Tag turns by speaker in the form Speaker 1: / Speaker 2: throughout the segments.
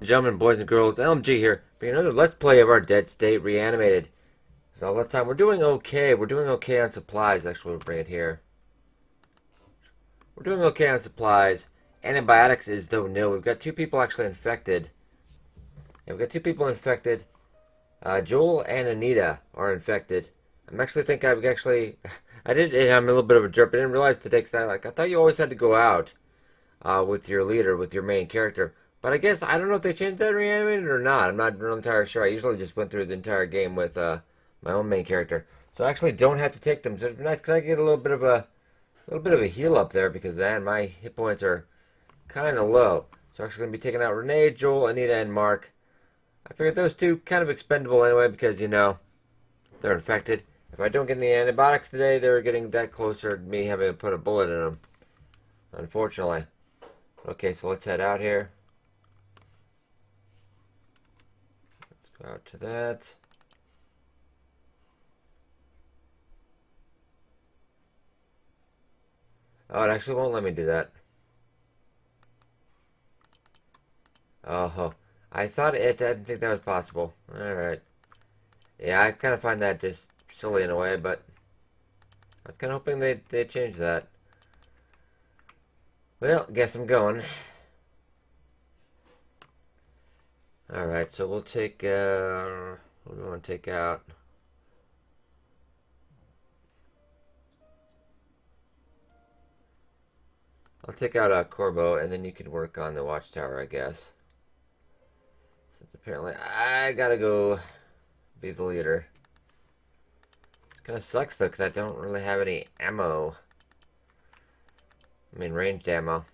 Speaker 1: and gentlemen, boys and girls, LMG here, for another Let's Play of our Dead State Reanimated. So let's time, we're doing okay. We're doing okay on supplies. Actually, we'll bring it here. We're doing okay on supplies. Antibiotics is though nil. We've got two people actually infected. Yeah, we've got two people infected. Joel and Anita are infected. I'm actually think I've actually, I did. I'm a little bit of a jerk. I didn't realize today because I thought you always had to go out with your leader, with your main character. But I guess I don't know if they changed that Reanimated or not. I'm not real entirely sure. I usually just went through the entire game with my own main character, so I actually don't have to take them. So it's nice because I get a little bit of a heal up there because man, my hit points are kind of low. So I'm actually going to be taking out Renee, Joel, Anita, and Mark. I figured those two kind of expendable anyway because they're infected. If I don't get any antibiotics today, they're getting that closer to me having to put a bullet in them. Unfortunately. Okay, so let's head out here. Go out to that. Oh, it actually won't let me do that. Oh, I thought it. I didn't think that was possible. Alright. Yeah, I kind of find that just silly in a way, but I was kind of hoping they'd change that. Well, guess I'm going. Alright, so we'll take, what do we want to take out? I'll take out Corbo, and then you can work on the watchtower, I guess. Since apparently I gotta go be the leader. Kind of sucks, though, because I don't really have any ammo. I mean, ranged ammo.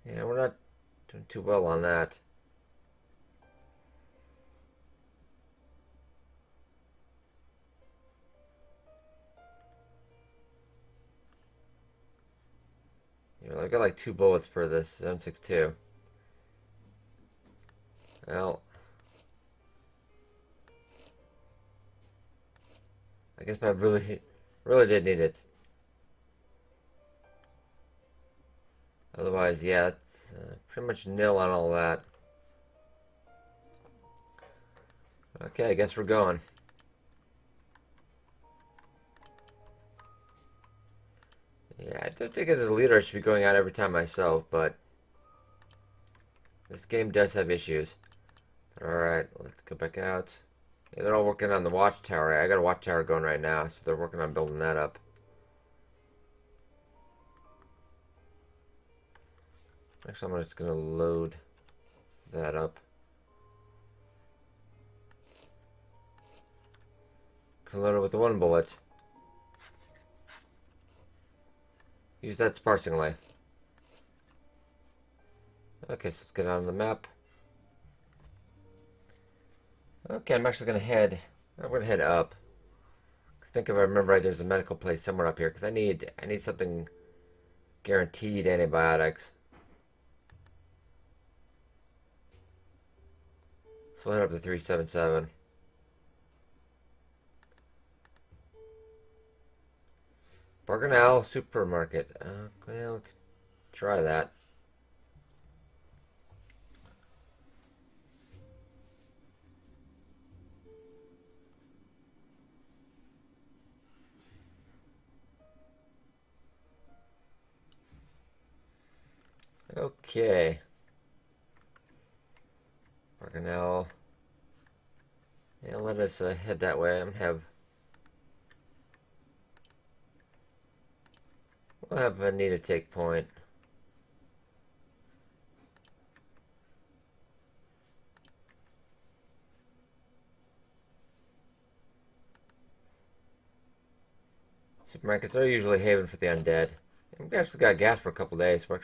Speaker 1: Yeah, we're not doing too well on that. I got like 2 bullets for this M62. Well, I guess I really did need it. Otherwise, yeah, it's pretty much nil on all that. Okay, I guess we're going. Yeah, I don't think as a leader I should be going out every time myself, but this game does have issues. Alright, let's go back out. Yeah, they're all working on the watchtower. I got a watchtower going right now, so they're working on building that up. Actually, I'm just going to load that up. Can load it with the 1 bullet. Use that sparsely. Okay, so let's get on the map. Okay, I'm actually I'm gonna head up. I think if I remember right, there's a medical place somewhere up here because I need something guaranteed antibiotics. So we'll head up to 377. Bargain Owl Supermarket. Well, we could try that. Okay. Bargain Owl. Yeah, let us head that way. We'll have a need to take point. Supermarkets are usually haven for the undead. And we actually got gas for a couple days. We're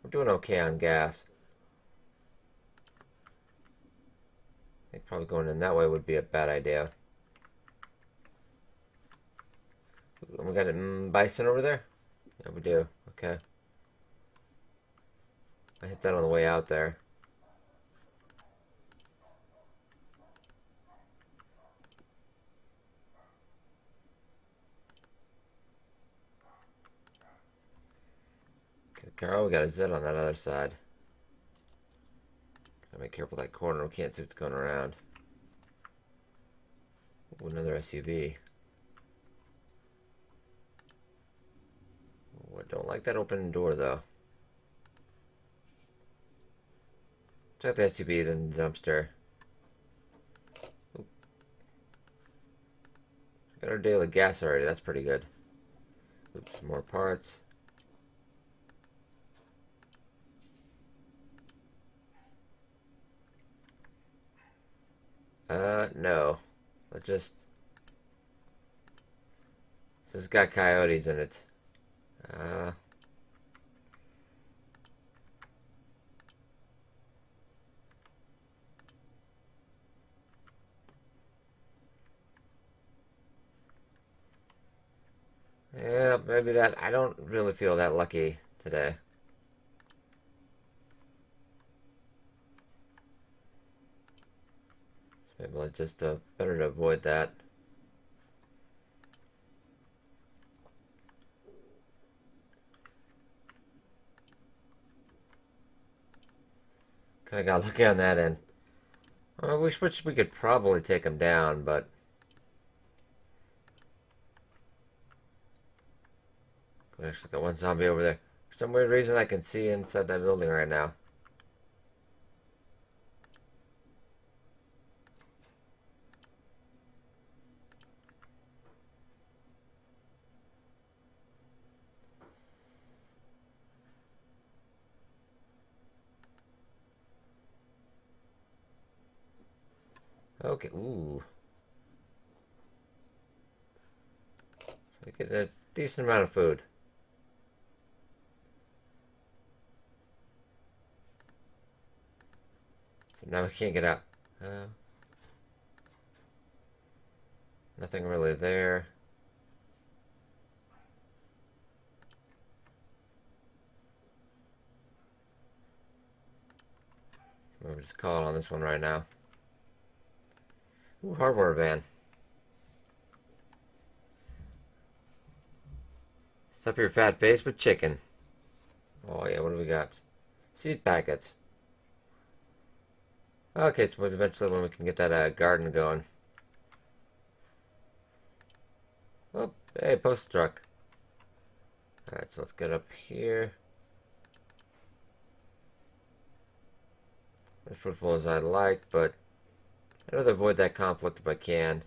Speaker 1: doing okay on gas. I think probably going in that way would be a bad idea. We got a bison over there? Yeah, we do. Okay. I hit that on the way out there. Okay, oh, we got a Z on that other side. Gotta be careful that corner. We can't see what's going around. Ooh, another SUV. Ooh, I don't like that open door though. Check the SUV, then the dumpster. Ooh. Got our daily gas already. That's pretty good. Oops, more parts. No. Let's just... This has got coyotes in it. Yeah, maybe that... I don't really feel that lucky today. So maybe let's just, better to avoid that. Kind of got lucky on that end. Well, we could probably take him down, but... We actually got one zombie over there. For some weird reason I can see inside that building right now. Okay, ooh. We get a decent amount of food. So now we can't get out. Nothing really there. We'll just call it on this one right now. Ooh, hardware van. Stuff your fat face with chicken. Oh yeah, what do we got? Seed packets. Okay, so eventually when we can get that garden going. Oh, hey, post truck. Alright, so let's get up here. As fruitful as I'd like, but I'd rather avoid that conflict if I can.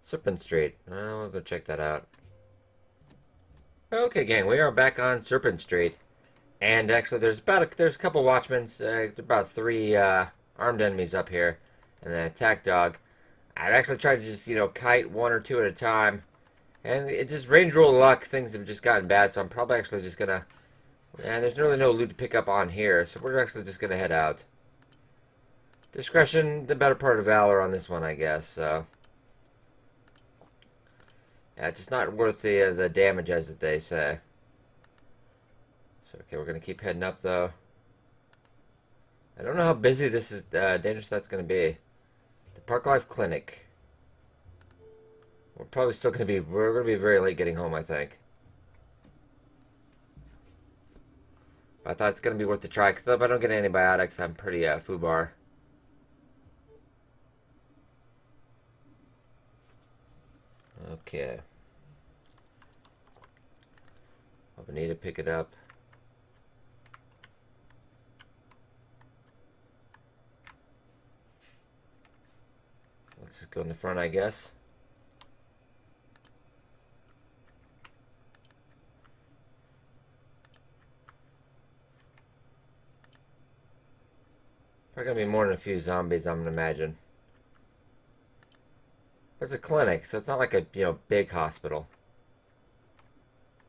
Speaker 1: Serpent Street. We'll go check that out. Okay, gang, we are back on Serpent Street. And actually, there's a couple watchmen, about 3 armed enemies up here, and an attack dog. I've actually tried to just, kite 1 or 2 at a time, and it just range roll luck. Things have just gotten bad, so I'm probably actually just gonna. And there's really no loot to pick up on here, so we're actually just gonna head out. Discretion, the better part of valor on this one, I guess. So yeah, it's just not worth the damage, as they say. So okay, we're gonna keep heading up though. I don't know how busy this is, dangerous that's gonna be. The Park Life Clinic. We're probably still gonna be. We're gonna be very late getting home, I think. I thought it's gonna be worth the try, because if I don't get antibiotics, I'm pretty foobar. Okay. I need to pick it up. Let's just go in the front, I guess. Probably gonna be more than a few zombies, I'm gonna imagine. It's a clinic, so it's not like a big hospital.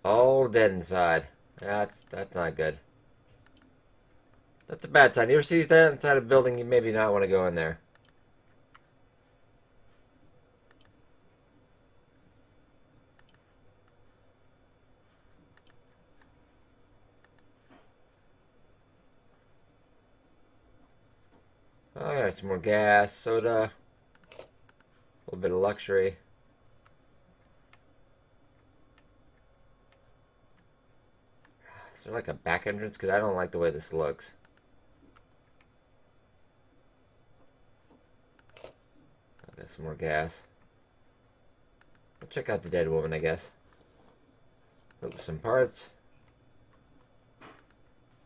Speaker 1: All dead inside. That's not good. That's a bad sign. You ever see that inside a building? You maybe not want to go in there. Oh, yeah, some more gas, soda. little bit of luxury. Is there like a back entrance? Because I don't like the way this looks. I'll get some more gas. We'll check out the dead woman, I guess. Oops, some parts.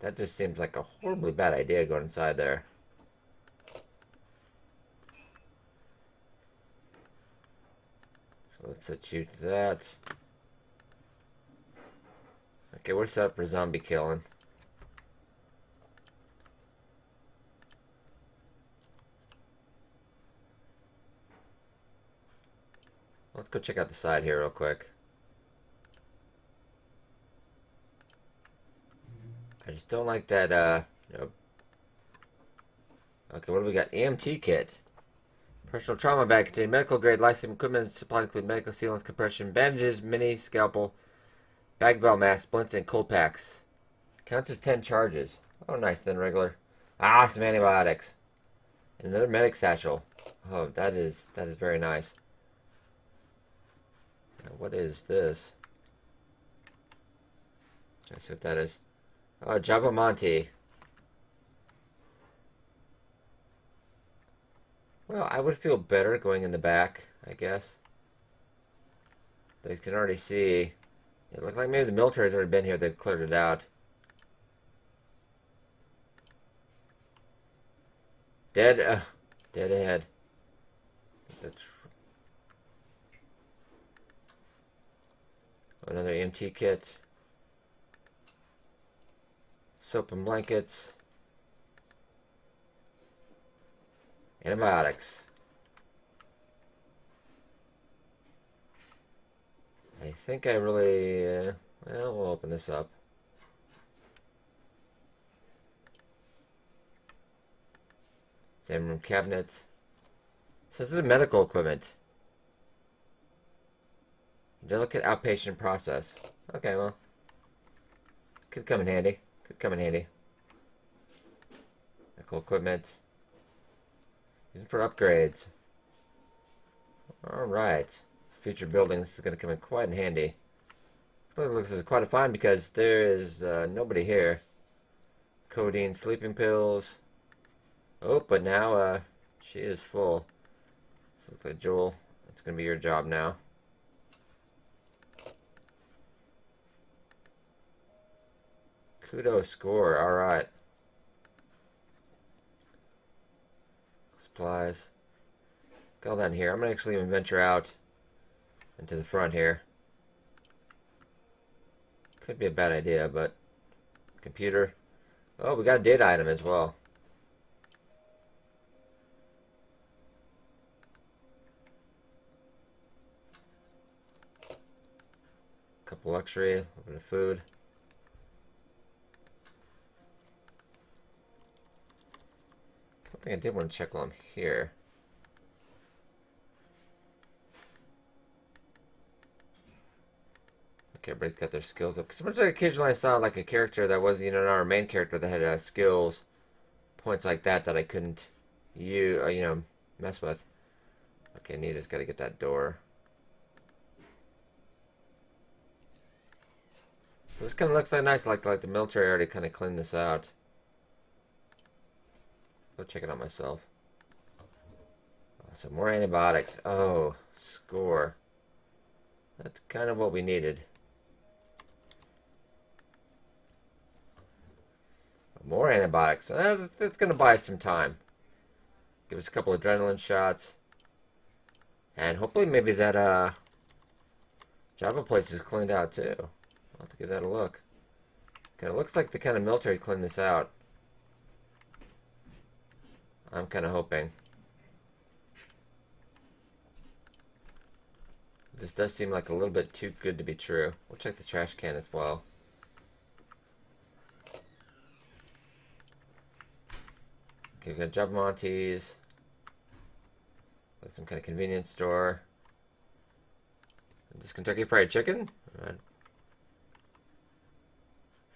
Speaker 1: That just seems like a horribly bad idea going inside there. So let's shoot that. Okay, we're set up for zombie killing. Let's go check out the side here real quick. I just don't like that, nope. Okay, what do we got? EMT kit. Personal trauma bag containing medical grade life-saving equipment. Supplies include medical sealants, compression, bandages, mini, scalpel, bag valve mask, splints, and cold packs. Counts as 10 charges. Oh, nice, then regular. Ah, some antibiotics. And another medic satchel. Oh, that is very nice. Now, what is this? I see what that is. Oh, Java Monte. Well, I would feel better going in the back, I guess. But you can already see. It looked like maybe the military's already been here. They've cleared it out. Dead. Dead ahead. That's another EMT kit. Soap and blankets. Antibiotics. I think I really, well, we'll open this up. Same room cabinet. So this is medical equipment. Delicate outpatient process. Okay, well, could come in handy. Could come in handy. Medical equipment. Using for upgrades. Alright. Future building. This is going to come in quite in handy. Looks like this is quite a find because there is nobody here. Codeine, sleeping pills. Oh, but now she is full. So looks like Joel, it's going to be your job now. Kudos score. Alright. Supplies. Got all that in here. I'm going to actually even venture out into the front here. Could be a bad idea, but computer. Oh, we got a data item as well. Couple luxury, a little bit of food. I think I did want to check while I'm here. Okay, everybody's got their skills up. Because occasionally I saw like a character that wasn't, not our main character that had skills, points like that I couldn't use, mess with. Okay, Nita's got to get that door. This kind of looks like nice, like the military already kind of cleaned this out. Go check it out myself. So more antibiotics. Oh, score. That's kind of what we needed. More antibiotics. That's going to buy us some time. Give us a couple adrenaline shots. And hopefully maybe that Java place is cleaned out too. I'll have to give that a look. Okay, it looks like the kind of military cleaned this out. I'm kind of hoping. This does seem like a little bit too good to be true. We'll check the trash can as well. Okay, we got Java Montes. Got some kind of convenience store. This Kentucky Fried Chicken? Alright.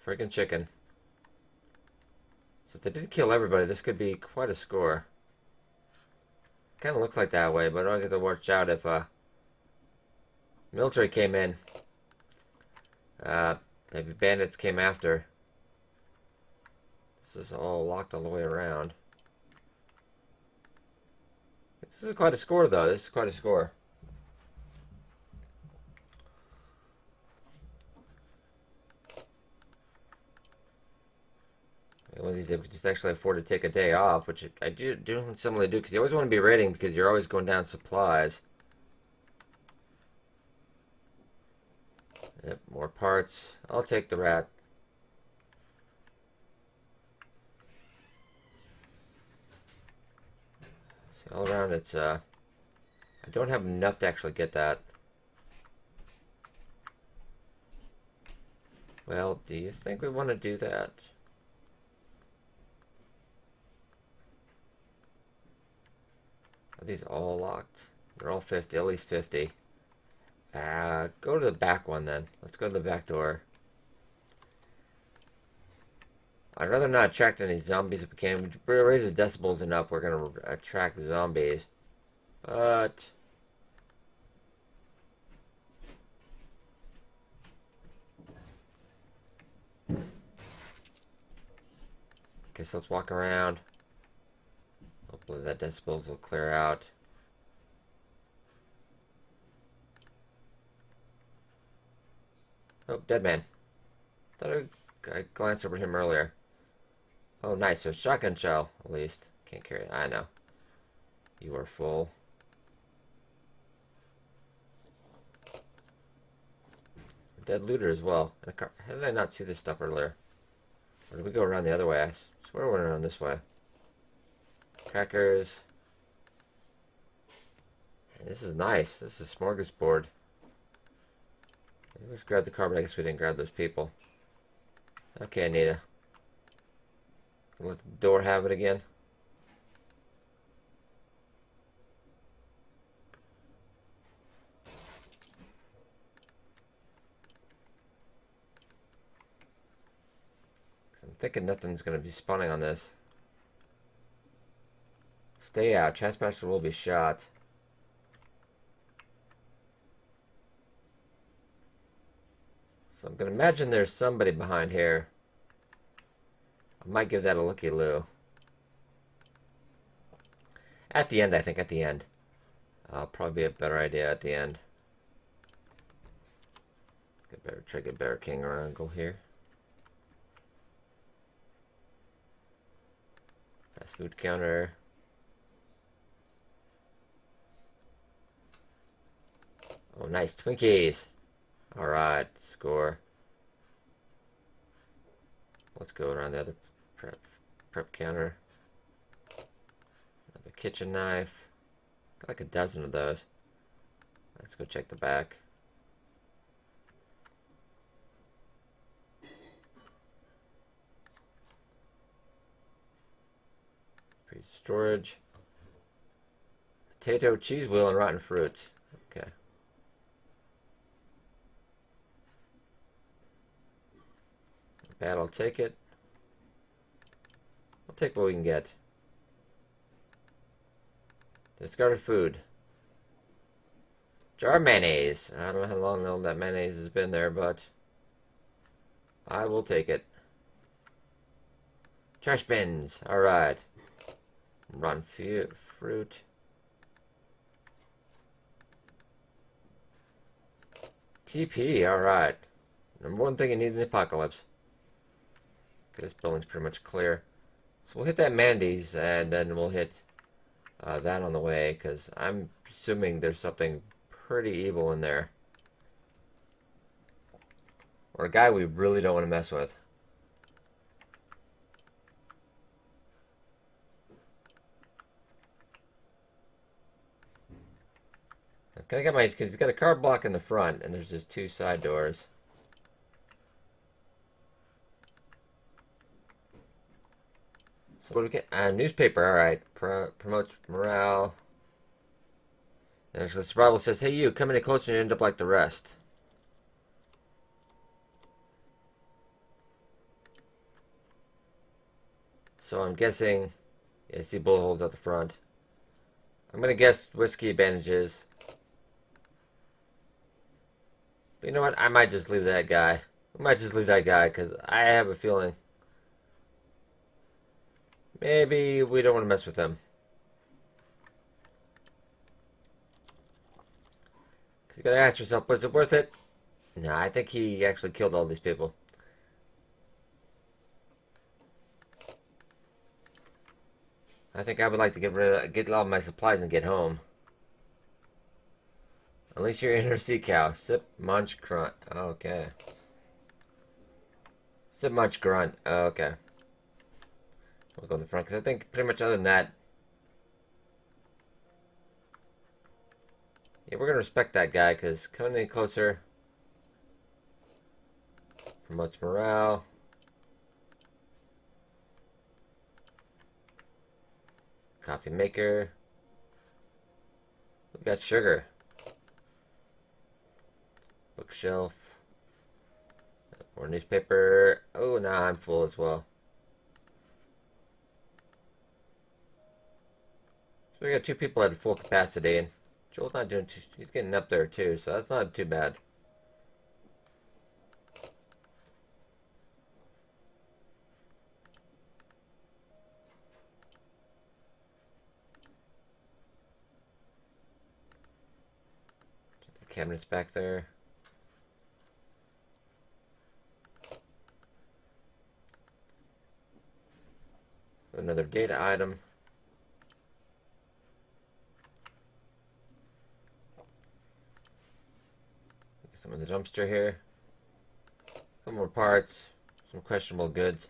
Speaker 1: Friggin' chicken. So if they did kill everybody, this could be quite a score. Kind of looks like that way, but I don't get to watch out if military came in. Maybe bandits came after. This is all locked all the way around. This is quite a score, though. This is quite a score. One of these days, we could just actually afford to take a day off, which I do similarly do, because you always want to be raiding because you're always going down supplies. Yep, more parts. I'll take the rat. See, all around it's, I don't have enough to actually get that. Well, do you think we want to do that? Are these all locked? They're all 50, at least 50. Go to the back one then. Let's go to the back door. I'd rather not attract any zombies if we can. We raise the decibels enough, we're gonna attract zombies. But okay, so let's walk around. Hopefully that decibels will clear out. Oh, dead man. Thought I glanced over him earlier. Oh, nice. So shotgun shell, at least. Can't carry it. I know. You are full. Dead looter as well. How did I not see this stuff earlier? Or did we go around the other way? I swear we went around this way. Crackers. And this is nice. This is a smorgasbord. Let's grab the car, but I guess we didn't grab those people. Okay, Anita. Let the door have it again. I'm thinking nothing's going to be spawning on this. Stay out. Trespasser will be shot. So I'm going to imagine there's somebody behind here. I might give that a looky-loo. At the end, I think. At the end. Probably be a better idea at the end. Try to get better king angle here. Fast food counter. Oh, nice. Twinkies. Alright, score. Let's go around the other prep counter. Another kitchen knife. Got like a dozen of those. Let's go check the back. Storage. Potato, cheese wheel, and rotten fruit. Okay. Bad, I'll take it. I'll take what we can get. Discarded food. Jar of mayonnaise. I don't know how long that mayonnaise has been there, but I will take it. Trash bins. Alright. Rotten fruit. TP. Alright. Number one thing you need in the apocalypse. Okay, this building's pretty much clear. So we'll hit that Mandy's, and then we'll hit that on the way, because I'm assuming there's something pretty evil in there. Or a guy we really don't want to mess with. Can I get my, because he's got a car block in the front, and there's just two side doors. So what do we get? Newspaper, alright. Promotes morale. And the survival says, hey you, come any closer and you end up like the rest. So I'm guessing, yeah, see bullet holes at the front. I'm gonna guess whiskey bandages. But you know what? I might just leave that guy. I might just leave that guy because I have a feeling maybe we don't want to mess with him. Because you gotta ask yourself, was it worth it? No, I think he actually killed all these people. I think I would like to get all my supplies and get home. Unleash your inner sea cow. Sip, munch, grunt. Okay. Sip, munch, grunt. Okay. We'll go in the front because I think pretty much other than that, yeah, we're gonna respect that guy because coming any closer promotes morale. Coffee maker. We got sugar. Bookshelf. More newspaper. Oh, nah, I'm full as well. So we got 2 people at full capacity, and Joel's not doing too, he's getting up there too, so that's not too bad. The cabinet's back there. Another data item. Some of the dumpster here. Some more parts. Some questionable goods.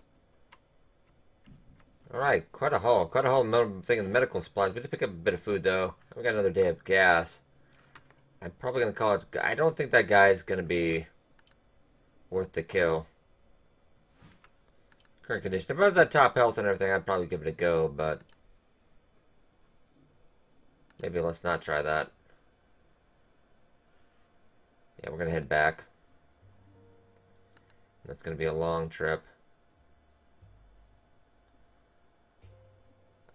Speaker 1: Alright, quite a haul. Quite a haul thing of the medical supplies. We did pick up a bit of food though. We got another day of gas. I'm probably going to call it... I don't think that guy's going to be worth the kill. Current condition. If I was at top health and everything, I'd probably give it a go, but... maybe let's not try that. Yeah, we're going to head back. That's going to be a long trip.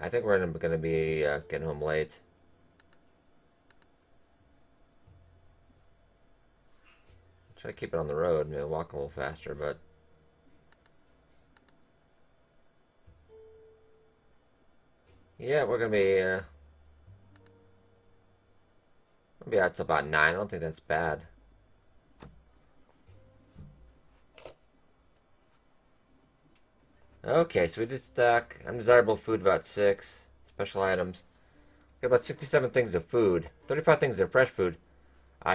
Speaker 1: I think we're going to be getting home late. Try to keep it on the road. Maybe walk a little faster, but... yeah, we're going to be... we'll be out till about 9. I don't think that's bad. Okay, so we did stack undesirable food about 6. Special items. We got about 67 things of food. 35 things of fresh food.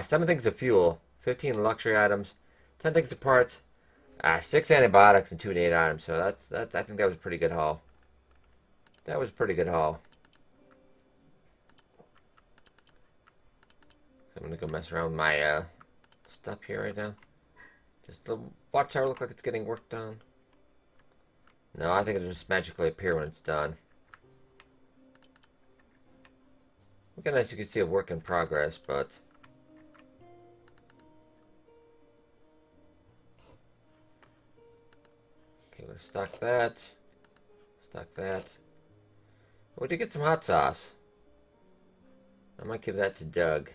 Speaker 1: 7 things of fuel. 15 luxury items. 10 things of parts. 6 antibiotics and 2 data items. So that's I think that was a pretty good haul. That was a pretty good haul. So I'm gonna go mess around with my stuff here right now. Does the watchtower look like it's getting work done? No, I think it'll just magically appear when it's done. Look how nice you can see a work in progress, but... okay, we're gonna stock that. Stock that. We did get some hot sauce. I might give that to Doug.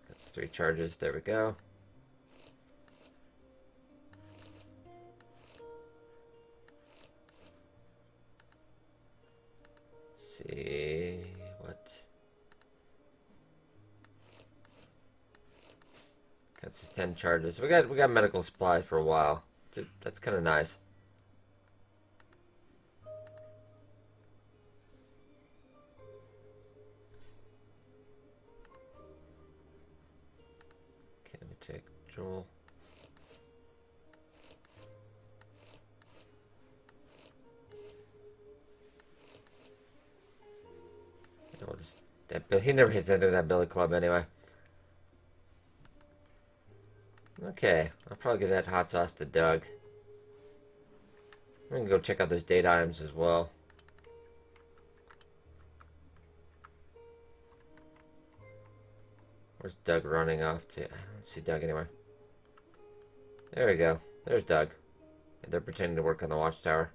Speaker 1: That's 3 charges. There we go. See what? That's just 10 charges. We got medical supplies for a while. That's kind of nice. Okay, let me take Joel. He never hits anything with that billy club anyway. Okay, I'll probably give that hot sauce to Doug. We can go check out those date items as well. Where's Doug running off to? I don't see Doug anywhere. There we go. There's Doug. They're pretending to work on the watchtower.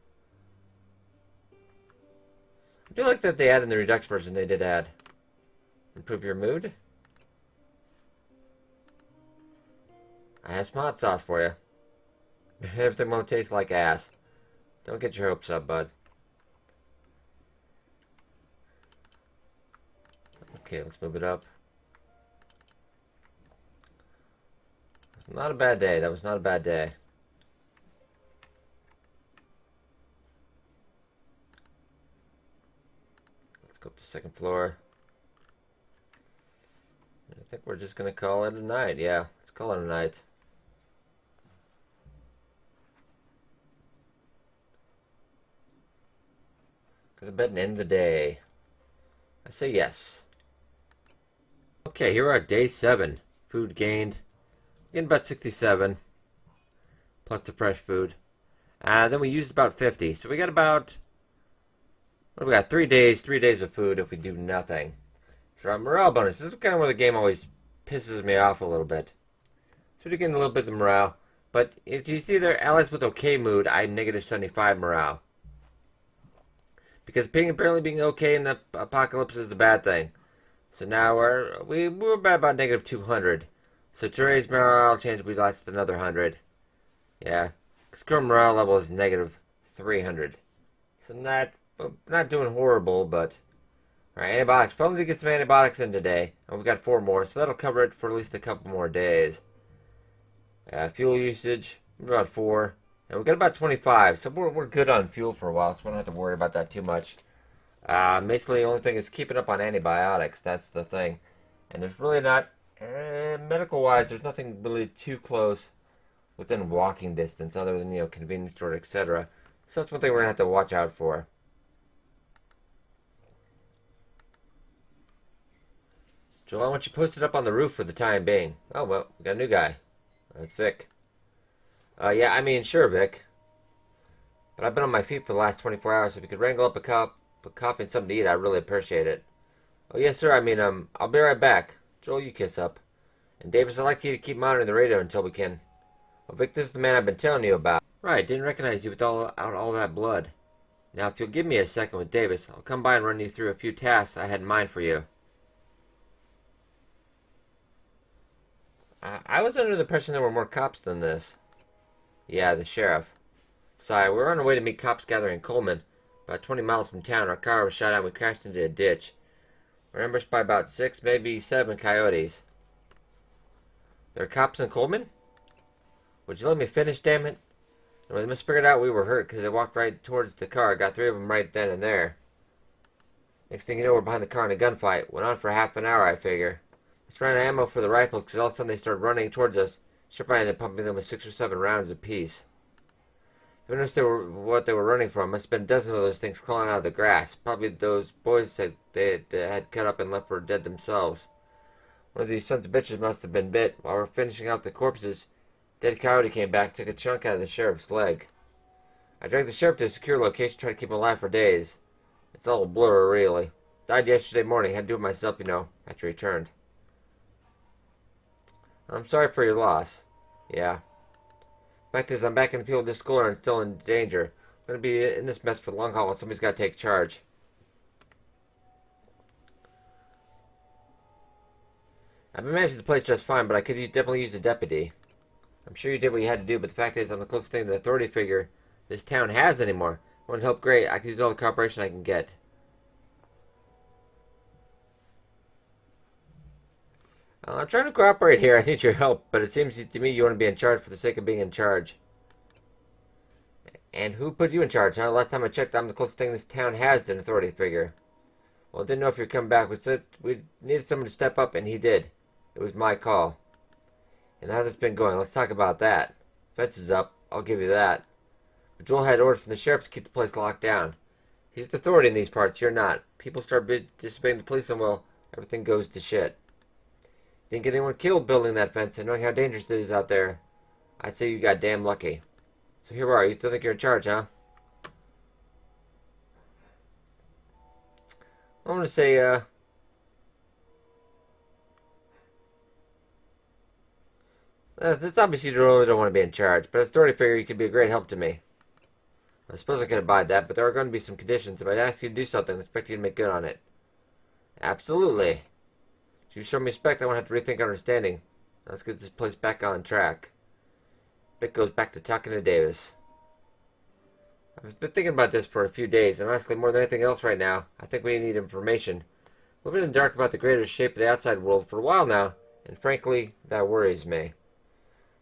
Speaker 1: I do like that they added in the Redux version. They did add. Improve your mood. I have some hot sauce for you. Everything won't taste like ass. Don't get your hopes up, bud. Okay, let's move it up. Not a bad day. That was not a bad day. Let's go up to the second floor. I think we're just going to call it a night. Yeah, let's call it a night. Go to bed and end the day. I say yes. Okay, here we're at day 7. Food gained. Getting about 67. Plus the fresh food. Then we used about 50. So we got about... What do we got? 3 days. 3 days of food if we do nothing. So our morale bonus. This is kind of where the game always pisses me off a little bit. So we're getting a little bit of morale. But if you see there, allies with okay mood, I'm negative 75 morale. Because apparently being okay in the apocalypse is a bad thing. So now we're about negative 200. So today's morale change, we lost another 100. Yeah. Because current morale level is negative 300. So not doing horrible, but... Alright, antibiotics. Probably to get some antibiotics in today. And we've got 4 more, so that'll cover it for at least a couple more days. Fuel usage, about 4. And we've got about 25, so we're good on fuel for a while, so we don't have to worry about that too much. Basically, the only thing is keeping up on antibiotics. That's the thing. And there's really not, medical-wise, there's nothing really too close within walking distance, other than, convenience store, etc. So that's one thing we're going to have to watch out for. Joel, I want you posted up on the roof for the time being. Oh, well, we got a new guy. That's Vic. Yeah, I mean, sure, Vic. But I've been on my feet for the last 24 hours, so if you could wrangle up a coffee and something to eat, I'd really appreciate it. Oh, yes, sir. I mean, I'll be right back. Joel, you kiss up. And Davis, I'd like you to keep monitoring the radio until we can. Well, Vic, this is the man I've been telling you about. Right, didn't recognize you with all that blood. Now, if you'll give me a second with Davis, I'll come by and run you through a few tasks I had in mind for you. I was under the impression there were more cops than this. Yeah, the sheriff. Sorry, we were on our way to meet cops gathering in Coleman. About 20 miles from town, our car was shot out and we crashed into a ditch. We were ambushed by about 6, maybe 7 coyotes. There are cops in Coleman? Would you let me finish, damn it? And we must have figured out we were hurt because they walked right towards the car. Got 3 of them right then and there. Next thing you know, we're behind the car in a gunfight. Went on for half an hour, I figure. I was running ammo for the rifles because all of a sudden they started running towards us. Sure, I ended up pumping them with 6 or 7 rounds apiece. If you noticed what they were running from, must have been a dozen of those things crawling out of the grass. Probably those boys that they had cut up and left for dead themselves. One of these sons of bitches must have been bit. While we're finishing out the corpses, dead coyote came back, took a chunk out of the sheriff's leg. I dragged the sheriff to a secure location, tried to keep him alive for days. It's all a blur, really. Died yesterday morning. Had to do it myself, after he returned. I'm sorry for your loss. Yeah. Fact is, I'm back in the field this school and still in danger. I'm going to be in this mess for the long haul and somebody's got to take charge. I've been managing the place just fine, but I could definitely use a deputy. I'm sure you did what you had to do, but the fact is, I'm the closest thing to the authority figure this town has anymore. It wouldn't help great. I could use all the cooperation I can get. I'm trying to cooperate here. I need your help, but it seems to me you want to be in charge for the sake of being in charge. And who put you in charge, huh? Last time I checked, I'm the closest thing this town has to an authority figure. Well, I didn't know if you'd come back. We needed someone to step up, and he did. It was my call. And how that's been going, let's talk about that. Fence is up, I'll give you that. But Joel had orders from the sheriff to keep the place locked down. He's the authority in these parts, you're not. People start disobeying the police and, well, everything goes to shit. Didn't get anyone killed building that fence, and knowing how dangerous it is out there, I'd say you got damn lucky. So here we are. You still think you're in charge, huh? I'm going to say, it's obviously you really don't want to be in charge, but as authority figure, you could be a great help to me. I suppose I can abide that, but there are going to be some conditions. If I ask you to do something, I expect you to make good on it. Absolutely. If you show me respect, I won't have to rethink our understanding. Let's get this place back on track. Vic goes back to talking to Davis. I've been thinking about this for a few days, and honestly, more than anything else right now, I think we need information. We've been in the dark about the greater shape of the outside world for a while now, and frankly, that worries me.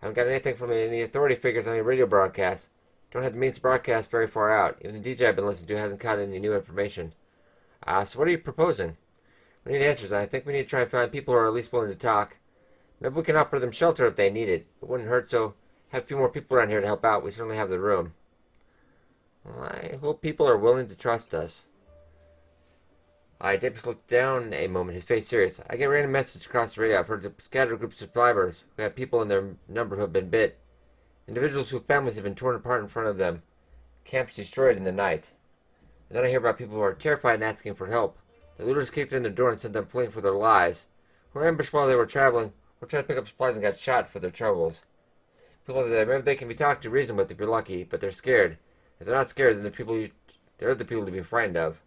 Speaker 1: I haven't got anything from any authority figures on any radio broadcasts. Don't have the means to broadcast very far out. Even the DJ I've been listening to hasn't caught any new information. So what are you proposing? We need answers, and I think we need to try and find people who are at least willing to talk. Maybe we can offer them shelter if they need it. It wouldn't hurt, so have a few more people around here to help out. We certainly have the room. Well, I hope people are willing to trust us. Davis looked down a moment, his face serious. I get random messages across the radio. I've heard of scattered groups of survivors who have people in their number who have been bit. Individuals whose families have been torn apart in front of them. Camps destroyed in the night. And then I hear about people who are terrified and asking for help. The looters kicked in their door and sent them fleeing for their lives. Who were ambushed while they were traveling, or trying to pick up supplies and got shot for their troubles. People that maybe they can be talked to, reason with if you're lucky, but they're scared. If they're not scared, then they're the people to be frightened of.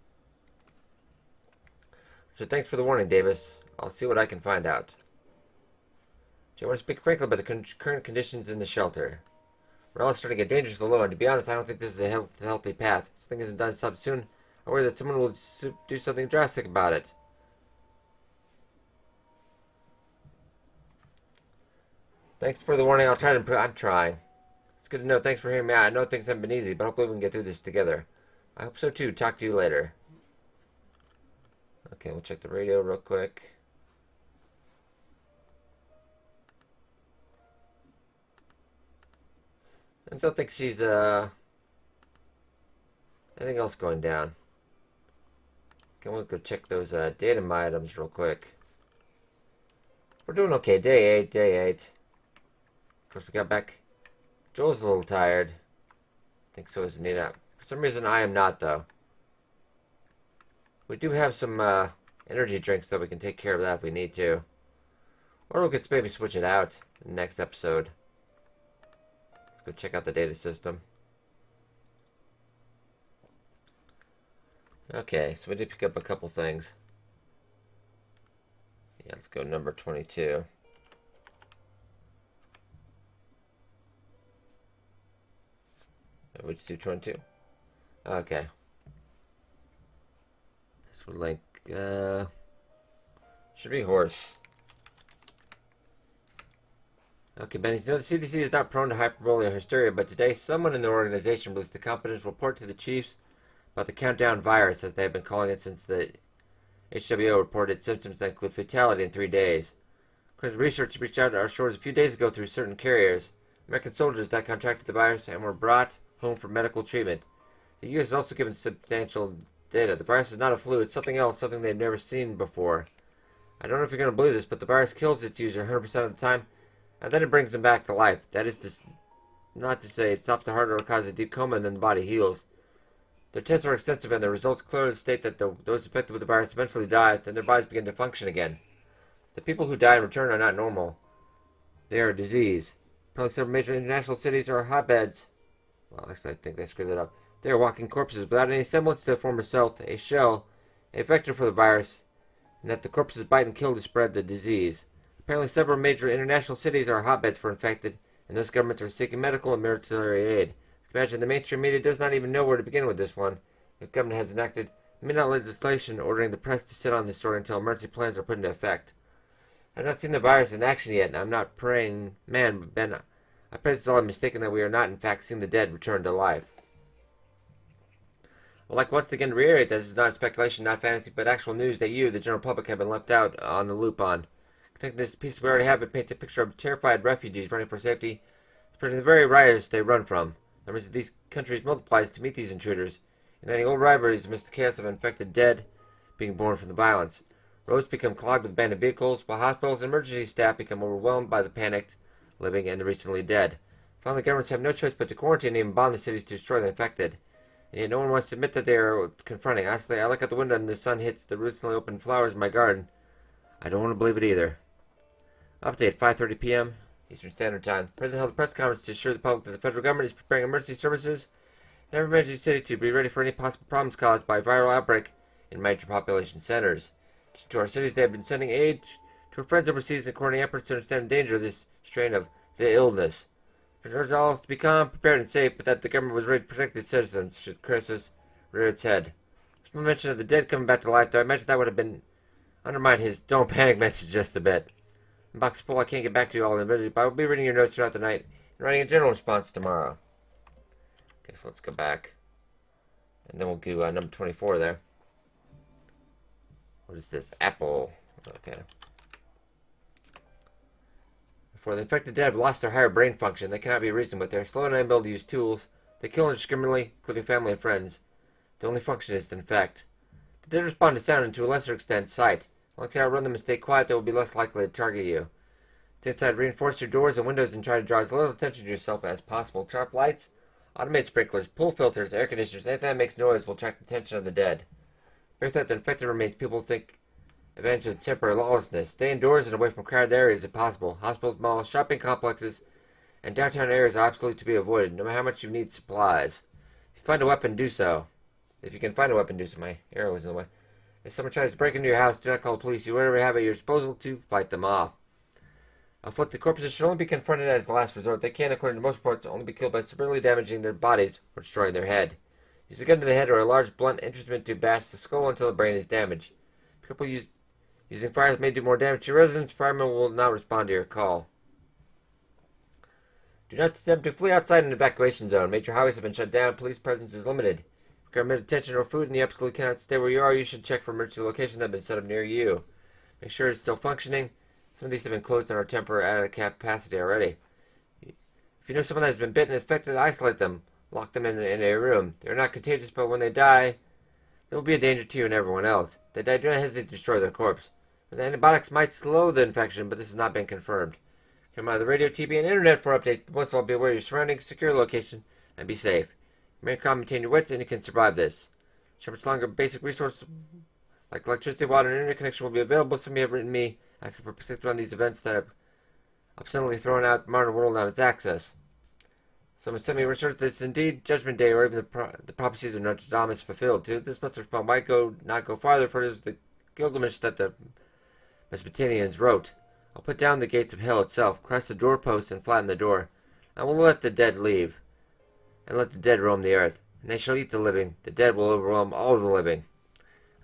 Speaker 1: So thanks for the warning, Davis. I'll see what I can find out. I want to speak frankly about the current conditions in the shelter. We're all starting to get dangerously low, and to be honest, I don't think this is a healthy path. If something isn't done stopped soon, I worry that someone will do something drastic about it. Thanks for the warning. I'll try to improve. I'm trying. It's good to know. Thanks for hearing me out. I know things haven't been easy, but hopefully we can get through this together. I hope so too. Talk to you later. Okay, we'll check the radio real quick. I don't think she's, anything else going down. Okay, we'll go check those, datum items real quick. We're doing okay. Day 8. Of course, we got back. Joel's a little tired. I think so is Anita. For some reason, I am not, though. We do have some, energy drinks, so we can take care of that if we need to. Or we could maybe switch it out in the next episode. Let's go check out the data system. Okay, so we did pick up a couple things. Yeah, let's go number 22. We just do 22. Okay. This would link, should be horse. Okay, Benny, you know the CDC is not prone to hyperbole or hysteria, but today someone in the organization released a confidential report to the chiefs about the countdown virus, as they have been calling it since the HWO reported symptoms that include fatality in 3 days. According to research reached out to our shores a few days ago through certain carriers. American soldiers that contracted the virus and were brought home for medical treatment. The U.S. has also given substantial data. The virus is not a flu, it's something else, something they've never seen before. I don't know if you're going to believe this, but the virus kills its user 100% of the time, and then it brings them back to life. That is not to say it stops the heart or causes a deep coma and then the body heals. Their tests are extensive and the results clearly state that those infected with the virus eventually die, then their bodies begin to function again. The people who die in return are not normal. They are a disease. Probably several major international cities are hotbeds. Well, actually, I think they screwed that up. They are walking corpses without any semblance to their former self, a shell, a vector for the virus, and that the corpses bite and kill to spread the disease. Apparently, several major international cities are hotbeds for infected, and those governments are seeking medical and military aid. Imagine the mainstream media does not even know where to begin with this one. The government has enacted midnight legislation ordering the press to sit on this story until emergency plans are put into effect. I've not seen the virus in action yet, and I'm not praying, man, but Ben, I pray this is all mistaken that we are not in fact seeing the dead return to life. I'd like once again to reiterate that this is not speculation, not fantasy, but actual news that you, the general public, have been left out on the loop on. Connecting this piece we already have, it paints a picture of terrified refugees running for safety, spreading the very riots they run from. Numbers of these countries multiplies to meet these intruders, uniting old rivalries amidst the chaos of infected dead being born from the violence. Roads become clogged with abandoned vehicles, while hospitals and emergency staff become overwhelmed by the panicked living and the recently dead. Finally, governments have no choice but to quarantine and even bomb the cities to destroy the infected. And yet no one wants to admit that they are confronting. Honestly, I look out the window and the sun hits the recently opened flowers in my garden. I don't want to believe it either. Update, 5:30 p.m. Eastern Standard Time. The President held a press conference to assure the public that the federal government is preparing emergency services in every major city to be ready for any possible problems caused by viral outbreak in major population centers. To our cities, they have been sending aid to our friends overseas and coordinating efforts to understand the danger of this strain of the illness. It urged all to be calm, prepared, and safe, but that the government was ready to protect its citizens should crisis rear its head. There's no mention of the dead coming back to life, though I imagine that would have been undermined his don't panic message just a bit. The box is full, I can't get back to you all individually, but I will be reading your notes throughout the night and writing a general response tomorrow. Okay, so let's go back. And then we'll do number 24 there. What is this? Apple. Okay. For the infected dead have lost their higher brain function, they cannot be reasoned with. They are slow and unable to use tools. They kill indiscriminately, including family and friends. The only function is to infect. The dead respond to sound and to a lesser extent sight. As long as you outrun them and stay quiet, they will be less likely to target you. Stay inside, reinforce your doors and windows and try to draw as little attention to yourself as possible. Sharp lights, automated sprinklers, pool filters, air conditioners, anything that makes noise will attract the attention of the dead. Fear that the infected remains, people think advantage of temporary lawlessness. Stay indoors and away from crowded areas if possible. Hospitals, malls, shopping complexes, and downtown areas are absolutely to be avoided, no matter how much you need supplies. If you find a weapon, do so. If you can find a weapon, do so. My arrow was in the way. If someone tries to break into your house, do not call the police. You whatever you have at your disposal to fight them off. Afoot, the corpses should only be confronted as the last resort. They can, according to most reports, only be killed by severely damaging their bodies or destroying their head. Use a gun to the head or a large blunt instrument to bash the skull until the brain is damaged. People using fires may do more damage to your residents. Firemen will not respond to your call. Do not attempt to flee outside an evacuation zone. Major highways have been shut down. Police presence is limited. If you require attention or food and you absolutely cannot stay where you are, you should check for emergency locations that have been set up near you. Make sure it's still functioning. Some of these have been closed and are temporarily out of capacity already. If you know someone that has been bitten and infected, isolate them. Lock them in a room. They are not contagious, but when they die, they will be a danger to you and everyone else. If they die, do not hesitate to destroy their corpse. The antibiotics might slow the infection, but this has not been confirmed. Come out of the radio, TV, and internet for updates. Most of all, be aware of your surroundings, secure your location, and be safe. Remain calm, maintain your wits, and you can survive this. So much longer basic resources like electricity, water, and internet connection will be available. Some of you have written me asking for perspective on these events that have accidentally thrown out the modern world on its access. Some sent me research that it's indeed Judgment Day, or even the prophecies of Notre Dame is fulfilled. To this must respond, why not go farther, for it is the Gilgamesh that the Mesopotamians wrote. I'll put down the gates of hell itself, crush the doorposts, and flatten the door. I will let the dead leave, and let the dead roam the earth. And they shall eat the living. The dead will overwhelm all the living.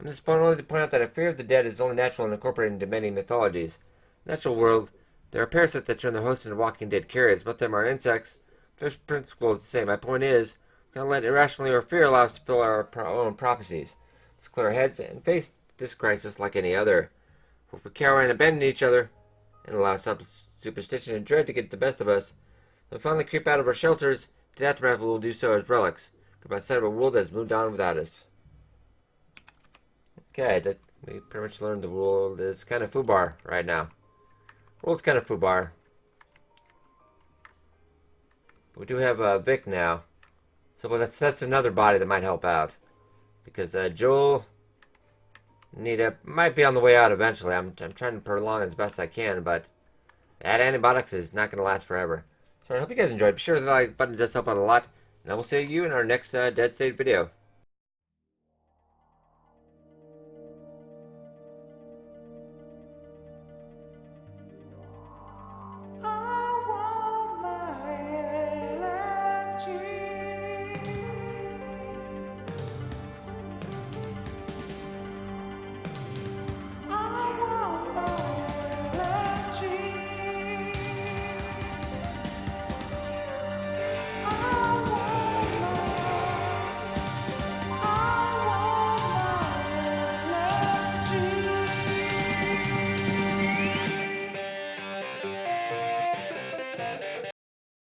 Speaker 1: I'm just only to point out that a fear of the dead is only natural and incorporated into many mythologies. In the natural world, there are parasites that turn their hosts into walking dead carriers. Most of them are insects. The principle is the same. My point is, we cannot let irrationally or fear allow us to fill our own prophecies. Let's clear our heads and face this crisis like any other. For if we cower and abandon each other, and allow superstition and dread to get the best of us, when we finally creep out of our shelters, to the aftermath we will do so as relics, by the side of a world that has moved on without us. Okay, we pretty much learned the world is kind of foobar right now. The world's kind of foobar. We do have Vic now, so well, that's another body that might help out, because Joel, Nita might be on the way out eventually. I'm trying to prolong as best I can, but that antibiotics is not going to last forever. So I hope you guys enjoyed. Be sure to hit the like button, it does help out a lot, and I will see you in our next Dead State video.